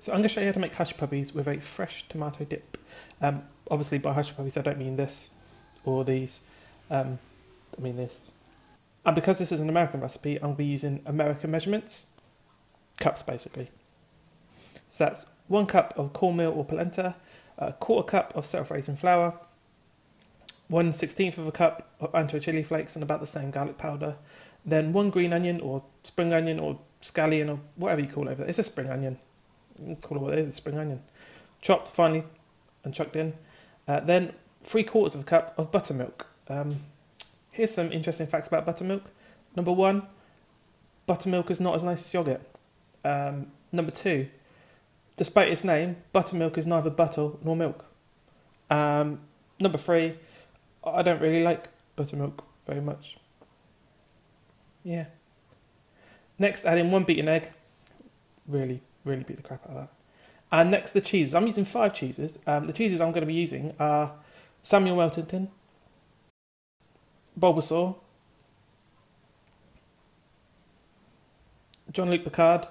So I'm going to show you how to make Hush Puppies with a fresh tomato dip. Obviously by Hush Puppies I don't mean this or these, I mean this. And because this is an American recipe, I'm going to be using American measurements, cups basically. So that's 1 cup of cornmeal or polenta, a 1/4 cup of self-raising flour, 1/16 of a cup of ancho chili flakes and about the same garlic powder, then 1 green onion or spring onion or scallion or whatever you call it. It's a spring onion. You can call it what it is, a spring onion. Chopped finely and chucked in. Then 3/4 of a cup of buttermilk. Here's some interesting facts about buttermilk. Number 1, buttermilk is not as nice as yogurt. Number 2, despite its name, buttermilk is neither butter nor milk. Number 3, I don't really like buttermilk very much. Yeah. Next, add in 1 beaten egg. Really beat the crap out of that. And next, the cheese. I'm using 5 cheeses. The cheeses I'm going to be using are Samuel Weltington, Bulbasaur, Jean-Luc Picard,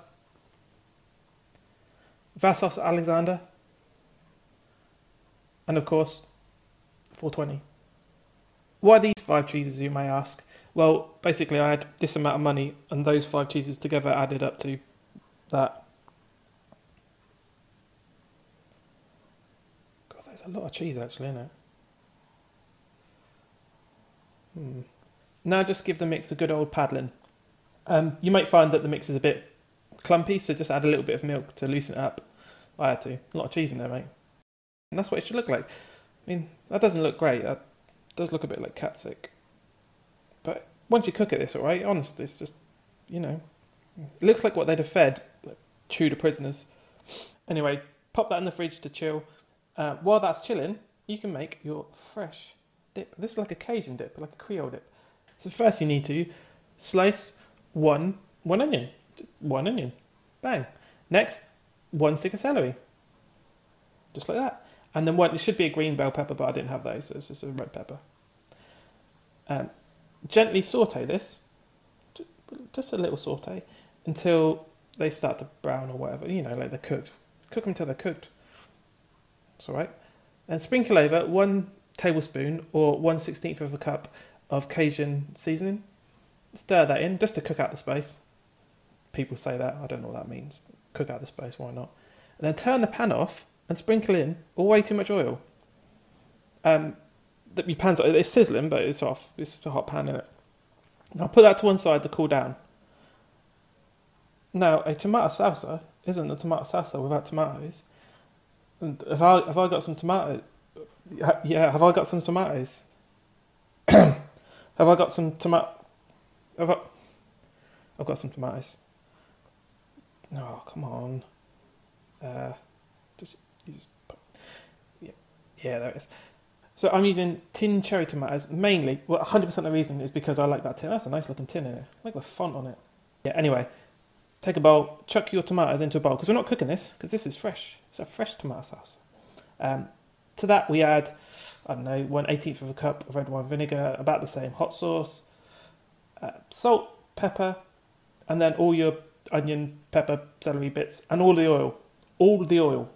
Vassos Alexander, and of course, 420. Why these 5 cheeses, you may ask? Well, basically I had this amount of money and those 5 cheeses together added up to that. God, there's a lot of cheese actually, isn't it? Now just give the mix a good old paddling. You might find that the mix is a bit clumpy, so just add a little bit of milk to loosen it up. I had to. A lot of cheese in there, mate. And that's what it should look like. I mean, that doesn't look great. That does look a bit like cat sick. But once you cook it this alright, honestly, it's just, you know, it looks like what they'd have fed like, Tudor prisoners. Anyway, pop that in the fridge to chill. While that's chilling, you can make your fresh dip. This is like a Cajun dip, like a Creole dip. So first you need to slice one onion. Just 1 onion. Bang. Next, 1 stick of celery. Just like that. And then it should be a green bell pepper, but I didn't have those, so it's just a red pepper. Gently saute this, just a little saute, until they start to brown or whatever, you know, like they're cooked. Cook them till they're cooked. That's all right. And sprinkle over 1 tablespoon or 1/16 of a cup of Cajun seasoning. Stir that in, just to cook out the space. People say that, I don't know what that means. Cook out the space, why not? And then turn the pan off and sprinkle in way too much oil. Your pan's, it's sizzling, but it's off. It's a hot pan in it. Now put that to one side to cool down. Now a tomato salsa isn't a tomato salsa without tomatoes. And have I got some tomatoes? Yeah, have I got some tomatoes? Have I got some tomato? I've got some tomatoes. Oh, come on. Yeah, there it is. So I'm using tin cherry tomatoes mainly. Well, 100% of the reason is because I like that tin. That's a nice looking tin in it. I like the font on it. Yeah, anyway, take a bowl, chuck your tomatoes into a bowl, because we're not cooking this, because this is fresh. It's a fresh tomato sauce. To that we add, I don't know, 1/18 of a cup of red wine vinegar, about the same hot sauce, salt, pepper, and then all your onion, pepper, celery bits, and all the oil. All of the oil.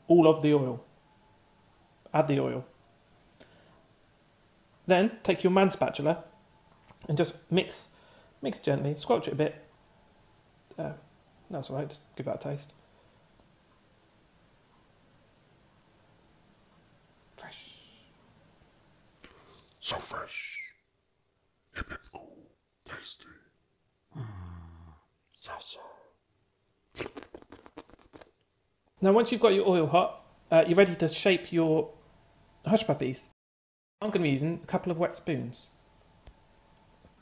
All of the oil. Add the oil. Then take your man spatula and just mix gently, squelch it a bit. That's all right, just give that a taste. Fresh. So fresh. Epic cool. Tasty. Salsa. Now once you've got your oil hot, you're ready to shape your Hush Puppies. I'm going to be using a couple of wet spoons.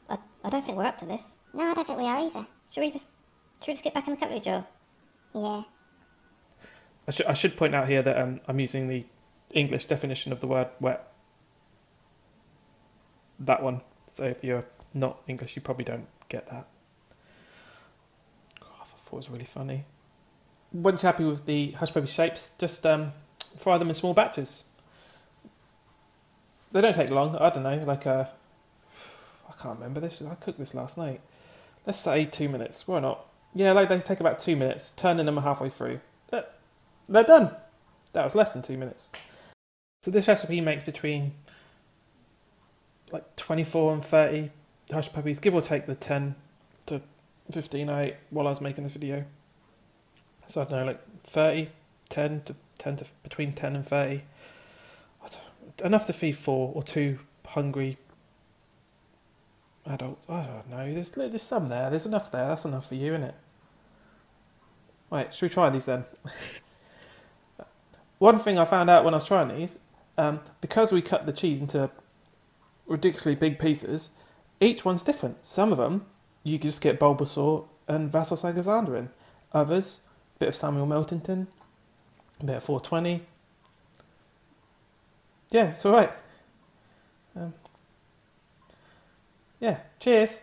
I don't think we're up to this. No, I don't think we are either. Should we just get back in the cutlery drawer? Yeah. I should point out here that I'm using the English definition of the word wet. That one. So if you're not English, you probably don't get that. God, I thought it was really funny. Once you're happy with the Hush Puppy shapes, just fry them in small batches. They don't take long. I don't know, like I can't remember this. I cooked this last night. Let's say 2 minutes. Why not? Yeah, like they take about 2 minutes. Turning them halfway through. they're done. That was less than 2 minutes. So this recipe makes between like 24 and 30 Hush Puppies, give or take the 10 to 15 I ate while I was making this video. So I don't know, like 30, 10 to between 10 and 30. Enough to feed 4 or 2 hungry adults. I don't know, there's some there, there's enough there, that's enough for you, isn't it? Right, should we try these then? One thing I found out when I was trying these, because we cut the cheese into ridiculously big pieces, each one's different. Some of them, you just get Bulbasaur and Vassal in. Others, a bit of Samuel Miltington, a bit of 420. Yeah, it's alright. Yeah, cheers.